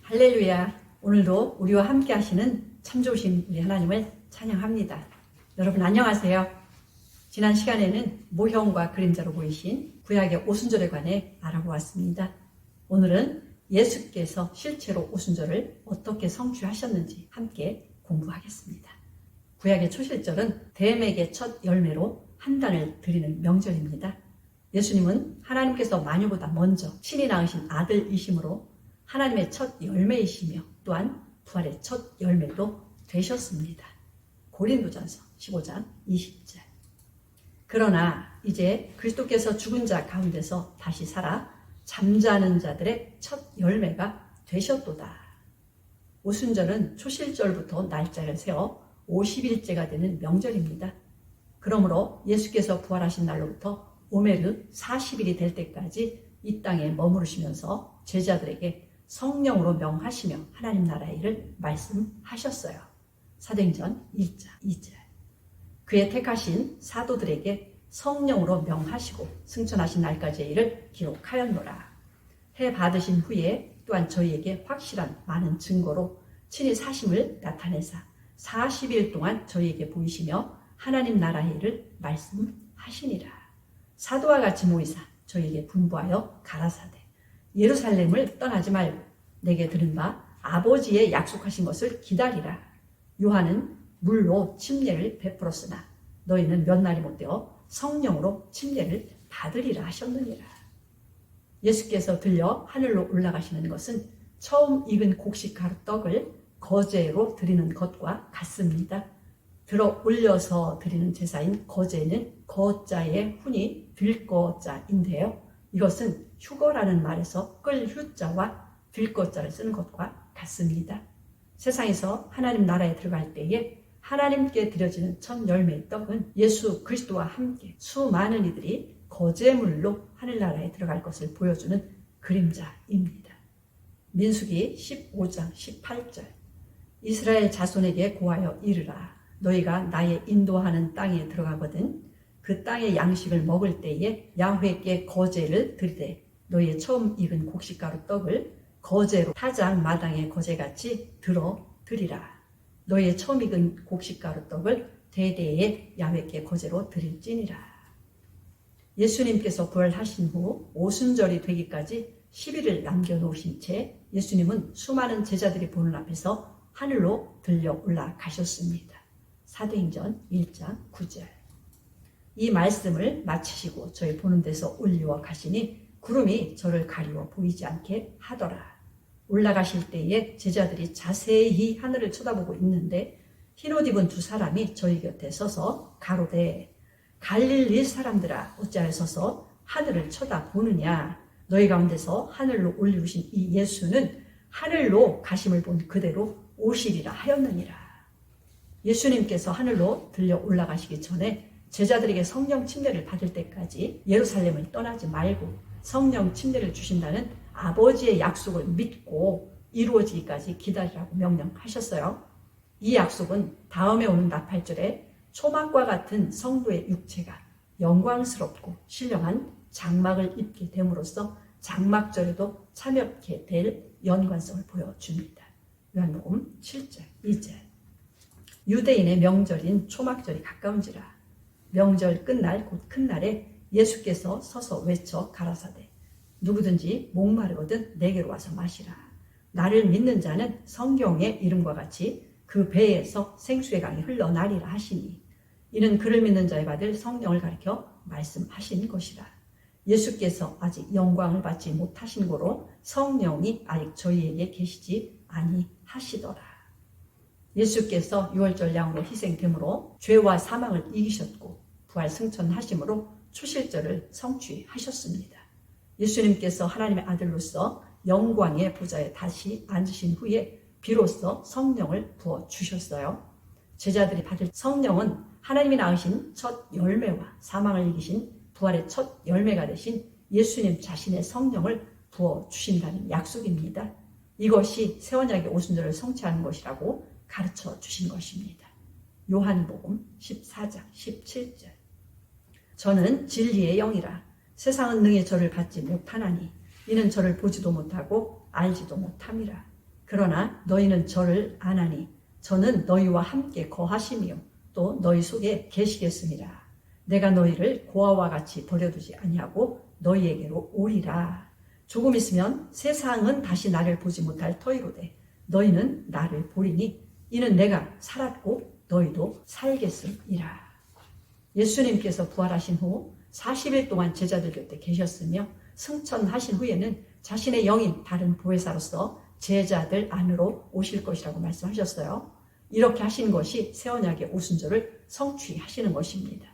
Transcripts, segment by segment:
할렐루야. 오늘도 우리와 함께 하시는 참 좋으신 우리 하나님을 찬양합니다. 여러분 안녕하세요. 지난 시간에는 모형과 그림자로 보이신 구약의 오순절에 관해 알아보았습니다. 오늘은 예수께서 실제로 오순절을 어떻게 성취하셨는지 함께 공부하겠습니다. 구약의 초실절은 뱀에게 첫 열매로 한 단을 드리는 명절입니다. 예수님은 하나님께서 만유보다 먼저 친히 낳으신 아들이시므로 하나님의 첫 열매이시며 또한 부활의 첫 열매도 되셨습니다. 고린도전서 15장 20절. 그러나 이제 그리스도께서 죽은 자 가운데서 다시 살아 잠자는 자들의 첫 열매가 되셨도다. 오순절은 초실절부터 날짜를 세워 50일째가 되는 명절입니다. 그러므로 예수께서 부활하신 날로부터 오메르 40일이 될 때까지 이 땅에 머무르시면서 제자들에게 성령으로 명하시며 하나님 나라의 일을 말씀하셨어요. 사도행전 1장 2절. 그의 택하신 사도들에게 성령으로 명하시고 승천하신 날까지의 일을 기록하였노라. 해 받으신 후에 또한 저희에게 확실한 많은 증거로 친히 사심을 나타내사 40일 동안 저희에게 보이시며 하나님 나라의 일을 말씀하시니라. 사도와 같이 모이사 저희에게 분부하여 가라사대 예루살렘을 떠나지 말고 내게 들은 바 아버지의 약속하신 것을 기다리라. 요한은 물로 침례를 베풀었으나 너희는 몇 날이 못되어 성령으로 침례를 받으리라 하셨느니라. 예수께서 들려 하늘로 올라가시는 것은 처음 익은 곡식 가루 떡을 거제로 드리는 것과 같습니다. 들어 올려서 드리는 제사인 거제는 거자의 훈이 들거자인데요. 이것은 휴거라는 말에서 끌 휴자와 들거자를 쓰는 것과 같습니다. 세상에서 하나님 나라에 들어갈 때에 하나님께 드려지는 첫 열매의 떡은 예수 그리스도와 함께 수많은 이들이 거제물로 하늘나라에 들어갈 것을 보여주는 그림자입니다. 민수기 15장 18절. 이스라엘 자손에게 고하여 이르라. 너희가 나의 인도하는 땅에 들어가거든 그 땅의 양식을 먹을 때에 야훼께 거제를 드리되 너희의 처음 익은 곡식가루 떡을 거제로 타작 마당의 거제같이 들어 드리라. 너희의 처음 익은 곡식가루 떡을 대대에 야훼께 거제로 드릴지니라. 예수님께서 부활하신 후 오순절이 되기까지 10일을 남겨놓으신 채 예수님은 수많은 제자들이 보는 앞에서 하늘로 들려 올라가셨습니다. 사도행전 1장 9절. 이 말씀을 마치시고 저희 보는 데서 올리워 가시니 구름이 저를 가리워 보이지 않게 하더라. 올라가실 때에 제자들이 자세히 하늘을 쳐다보고 있는데 흰옷 입은 두 사람이 저희 곁에 서서 가로되 갈릴리 사람들아 어찌하여 서서 하늘을 쳐다보느냐. 너희 가운데서 하늘로 올리우신 이 예수는 하늘로 가심을 본 그대로 오시리라 하였느니라. 예수님께서 하늘로 들려 올라가시기 전에 제자들에게 성령 침례를 받을 때까지 예루살렘을 떠나지 말고 성령 침례를 주신다는 아버지의 약속을 믿고 이루어지기까지 기다리라고 명령하셨어요. 이 약속은 다음에 오는 나팔절에 초막과 같은 성도의 육체가 영광스럽고 신령한 장막을 입게 됨으로써 장막절에도 참여하게 될 연관성을 보여줍니다. 요한복음 7절 2절. 유대인의 명절인 초막절이 가까운지라. 명절 끝날 곧 큰 날에 예수께서 서서 외쳐 가라사대 누구든지 목마르거든 내게로 와서 마시라. 나를 믿는 자는 성경의 이름과 같이 그 배에서 생수의 강이 흘러나리라 하시니 이는 그를 믿는 자에 받을 성령을 가리켜 말씀하신 것이라. 예수께서 아직 영광을 받지 못하신 고로 성령이 아직 저희에게 계시지 아니하시더라. 예수께서 유월절 양으로 희생됨으로 죄와 사망을 이기셨고 부활 승천하심으로 초실절을 성취하셨습니다. 예수님께서 하나님의 아들로서 영광의 보좌에 다시 앉으신 후에 비로소 성령을 부어주셨어요. 제자들이 받을 성령은 하나님이 낳으신 첫 열매와 사망을 이기신 부활의 첫 열매가 되신 예수님 자신의 성령을 부어주신다는 약속입니다. 이것이 새언약의 오순절을 성취하는 것이라고 가르쳐 주신 것입니다. 요한복음 14장 17절. 저는 진리의 영이라 세상은 능히 저를 받지 못하나니 이는 저를 보지도 못하고 알지도 못함이라. 그러나 너희는 저를 아나니 저는 너희와 함께 거하시며 또 너희 속에 계시겠습니다. 내가 너희를 고아와 같이 버려두지 아니하고 너희에게로 오리라. 조금 있으면 세상은 다시 나를 보지 못할 터이로되 너희는 나를 보리니 이는 내가 살았고 너희도 살겠음이라. 예수님께서 부활하신 후 40일 동안 제자들 곁에 계셨으며 승천하신 후에는 자신의 영인 다른 보혜사로서 제자들 안으로 오실 것이라고 말씀하셨어요. 이렇게 하신 것이 새 언약의 오순절을 성취하시는 것입니다.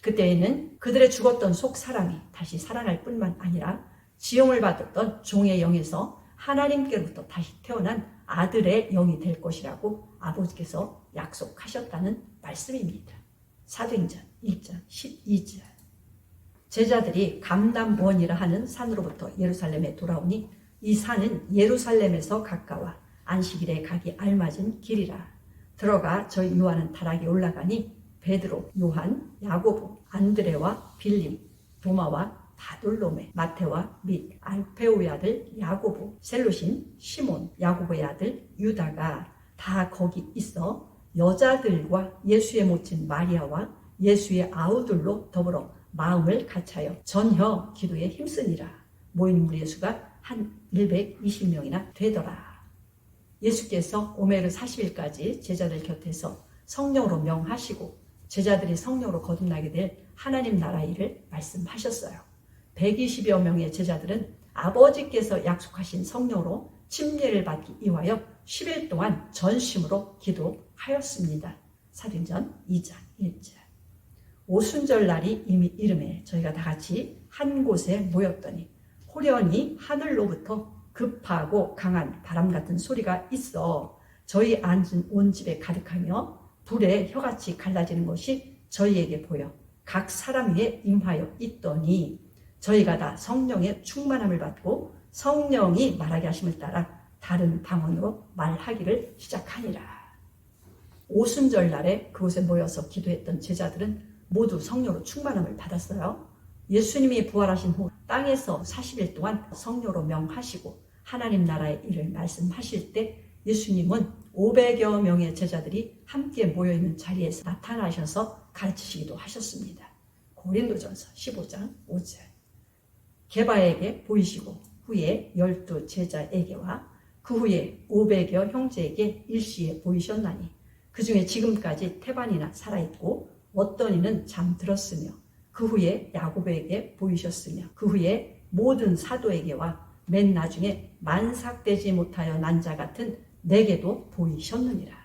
그때에는 그들의 죽었던 속 사람이 다시 살아날 뿐만 아니라 지음을 받았던 종의 영에서 하나님께로부터 다시 태어난 아들의 영이 될 것이라고 아버지께서 약속하셨다는 말씀입니다. 사도행전 1장 12절. 제자들이 감람원이라 하는 산으로부터 예루살렘에 돌아오니 이 산은 예루살렘에서 가까워 안식일에 가기 알맞은 길이라. 들어가 저희 요한은 다락에 올라가니 베드로, 요한, 야고보, 안드레와 빌림, 도마와 바돌로메, 마테와 및 알페오의 아들 야고보, 셀루신, 시몬, 야고보의 아들 유다가 다 거기 있어 여자들과 예수의 모친 마리아와 예수의 아우들로 더불어 마음을 같이하여 전혀 기도에 힘쓰니라. 모인 무리의 수가 한 120명이나 되더라. 예수께서 오메르 40일까지 제자들 곁에서 성령으로 명하시고 제자들이 성령으로 거듭나게 될 하나님 나라 일을 말씀하셨어요. 120여 명의 제자들은 아버지께서 약속하신 성령으로 침례를 받기 위하여 10일 동안 전심으로 기도하였습니다. 사도행전 2장 1절. 오순절 날이 이미 이름에 저희가 다 같이 한 곳에 모였더니 호련히 하늘로부터 급하고 강한 바람 같은 소리가 있어 저희 앉은 온 집에 가득하며 불에 혀같이 갈라지는 것이 저희에게 보여 각 사람 위에 임하여 있더니 저희가 다 성령의 충만함을 받고 성령이 말하게 하심을 따라 다른 방언으로 말하기를 시작하니라. 오순절 날에 그곳에 모여서 기도했던 제자들은 모두 성령으로 충만함을 받았어요. 예수님이 부활하신 후 땅에서 40일 동안 성령으로 명하시고 하나님 나라의 일을 말씀하실 때 예수님은 500여 명의 제자들이 함께 모여있는 자리에서 나타나셔서 가르치시기도 하셨습니다. 고린도전서 15장 5절. 게바에게 보이시고 후에 12 제자에게와 그 후에 500여 형제에게 일시에 보이셨나니 그 중에 지금까지 태반이나 살아있고 어떤 이는 잠들었으며 그 후에 야고보에게 보이셨으며 그 후에 모든 사도에게와 맨 나중에 만삭되지 못하여 난 자 같은 내게도 보이셨느니라.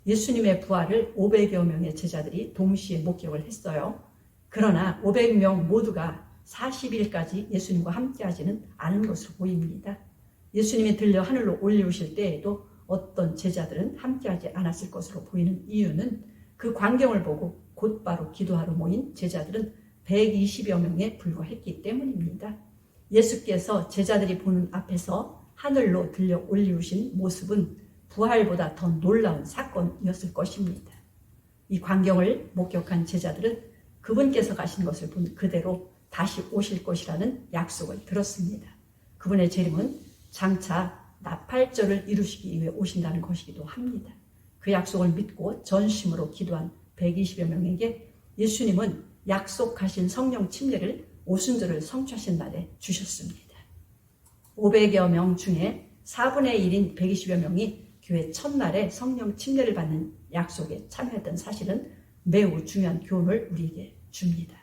예수님의 부활을 500여 명의 제자들이 동시에 목격을 했어요. 그러나 500명 모두가 40일까지 예수님과 함께하지는 않은 것으로 보입니다. 예수님이 들려 하늘로 올리우실 때에도 어떤 제자들은 함께하지 않았을 것으로 보이는 이유는 그 광경을 보고 곧바로 기도하러 모인 제자들은 120여 명에 불과했기 때문입니다. 예수께서 제자들이 보는 앞에서 하늘로 들려 올리우신 모습은 부활보다 더 놀라운 사건이었을 것입니다. 이 광경을 목격한 제자들은 그분께서 가신 것을 본 그대로 다시 오실 것이라는 약속을 들었습니다. 그분의 재림은 장차 나팔절을 이루시기 위해 오신다는 것이기도 합니다. 그 약속을 믿고 전심으로 기도한 120여 명에게 예수님은 약속하신 성령 침례를 오순절을 성취하신 날에 주셨습니다. 500여 명 중에 4분의 1인 120여 명이 교회 첫날에 성령 침례를 받는 약속에 참여했던 사실은 매우 중요한 교훈을 우리에게 줍니다.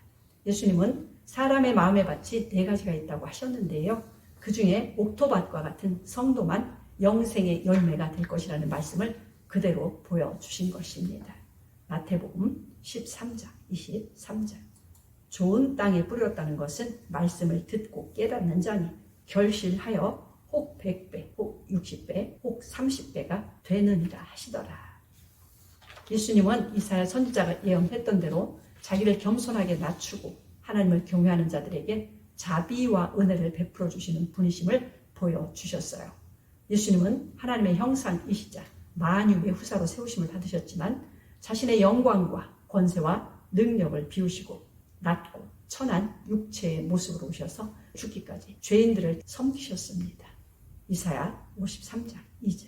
예수님은 사람의 마음의 밭이 4가지가 있다고 하셨는데요. 그 중에 옥토밭과 같은 성도만 영생의 열매가 될 것이라는 말씀을 그대로 보여주신 것입니다. 마태복음 13장 23절. 좋은 땅에 뿌렸다는 것은 말씀을 듣고 깨닫는 자니 결실하여 혹 100배, 혹 60배, 혹 30배가 되느니라 하시더라. 예수님은 이사야 선지자가 예언했던 대로 자기를 겸손하게 낮추고 하나님을 경외하는 자들에게 자비와 은혜를 베풀어 주시는 분이심을 보여주셨어요. 예수님은 하나님의 형상이시자 만유의 후사로 세우심을 받으셨지만 자신의 영광과 권세와 능력을 비우시고 낮고 천한 육체의 모습으로 오셔서 죽기까지 죄인들을 섬기셨습니다. 이사야 53장 2절.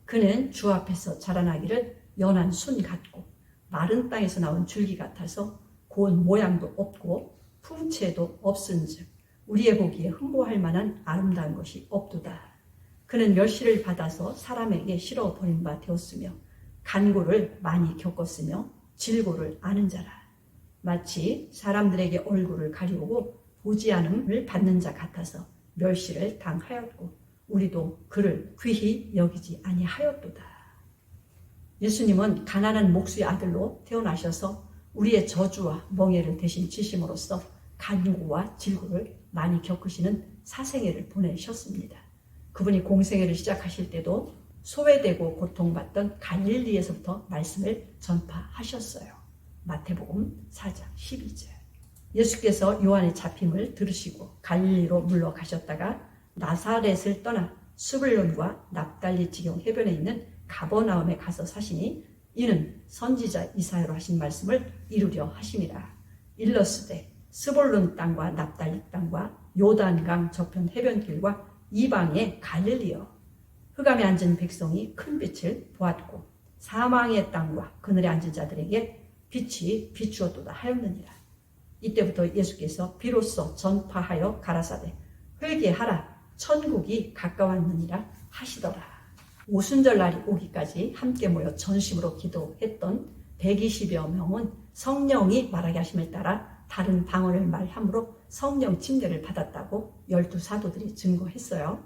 그는 주 앞에서 자라나기를 연한 순 같고 마른 땅에서 나온 줄기 같아서 고운 모양도 없고 풍채도 없은즉 우리의 보기에 흠모할 만한 아름다운 것이 없도다. 그는 멸시를 받아서 사람에게 실어 버린 바 되었으며 간고를 많이 겪었으며 질고를 아는 자라. 마치 사람들에게 얼굴을 가리우고 보지 않음을 받는 자 같아서 멸시를 당하였고 우리도 그를 귀히 여기지 아니하였도다. 예수님은 가난한 목수의 아들로 태어나셔서 우리의 저주와 멍에를 대신 지심으로써 간고와 질고를 많이 겪으시는 사생애를 보내셨습니다. 그분이 공생애를 시작하실 때도 소외되고 고통받던 갈릴리에서부터 말씀을 전파하셨어요. 마태복음 4장 12절. 예수께서 요한의 잡힘을 들으시고 갈릴리로 물러가셨다가 나사렛을 떠나 스불론과 납달리 지경 해변에 있는 가버나움에 가서 사시니 이는 선지자 이사야로 하신 말씀을 이루려 하심이라. 일러스되 스불론 땅과 납달리 땅과 요단강 저편 해변길과 이방의 갈릴리여, 흑암에 앉은 백성이 큰 빛을 보았고 사망의 땅과 그늘에 앉은 자들에게 빛이 비추었도다 하였느니라. 이때부터 예수께서 비로소 전파하여 가라사대 회개하라 천국이 가까웠느니라 하시더라. 오순절 날이 오기까지 함께 모여 전심으로 기도했던 120여 명은 성령이 말하게 하심에 따라 다른 방언을 말함으로 성령 침례를 받았다고 12사도들이 증거했어요.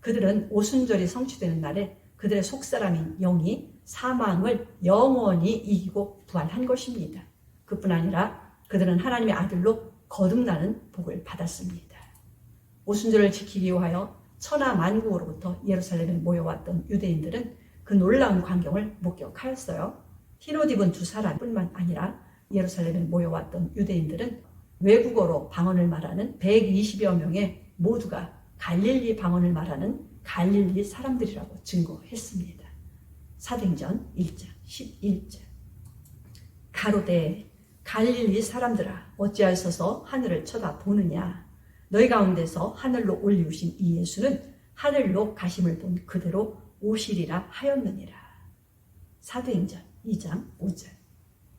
그들은 오순절이 성취되는 날에 그들의 속사람인 영이 사망을 영원히 이기고 부활한 것입니다. 그뿐 아니라 그들은 하나님의 아들로 거듭나는 복을 받았습니다. 오순절을 지키기 위하여 천하만국으로부터 예루살렘에 모여왔던 유대인들은 그 놀라운 광경을 목격하였어요. 흰옷 입은 두 사람뿐만 아니라 예루살렘에 모여왔던 유대인들은 외국어로 방언을 말하는 120여 명의 모두가 갈릴리 방언을 말하는 갈릴리 사람들이라고 증거했습니다. 사도행전 1장 11절. 가로되 갈릴리 사람들아 어찌하여서 하늘을 쳐다보느냐. 너희 가운데서 하늘로 올리우신 이 예수는 하늘로 가심을 본 그대로 오시리라 하였느니라. 사도행전 2장 5절.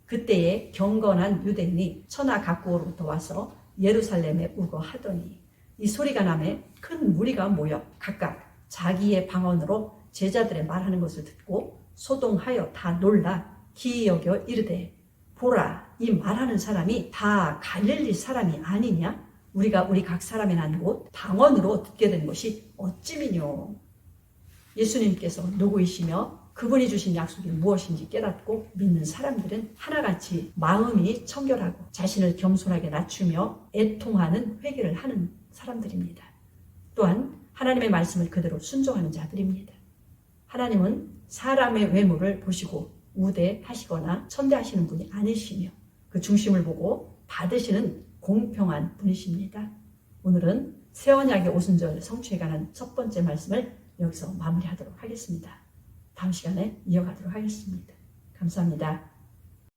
그때에 경건한 유대인이 천하 각국으로부터 와서 예루살렘에 우거하더니 이 소리가 나매 큰 무리가 모여 각각 자기의 방언으로 제자들의 말하는 것을 듣고 소동하여 다 놀라 기이 여겨 이르되 보라, 이 말하는 사람이 다 갈릴리 사람이 아니냐? 우리가 우리 각 사람의 난 곳 방언으로 듣게 된 것이 어찌미뇨. 예수님께서 누구이시며 그분이 주신 약속이 무엇인지 깨닫고 믿는 사람들은 하나같이 마음이 청결하고 자신을 겸손하게 낮추며 애통하는 회개를 하는 사람들입니다. 또한 하나님의 말씀을 그대로 순종하는 자들입니다. 하나님은 사람의 외모를 보시고 우대하시거나 천대하시는 분이 아니시며 그 중심을 보고 받으시는 공평한 분이십니다. 오늘은 새 언약의 오순절 성취에 관한 첫 번째 말씀을 여기서 마무리하도록 하겠습니다. 다음 시간에 이어가도록 하겠습니다. 감사합니다.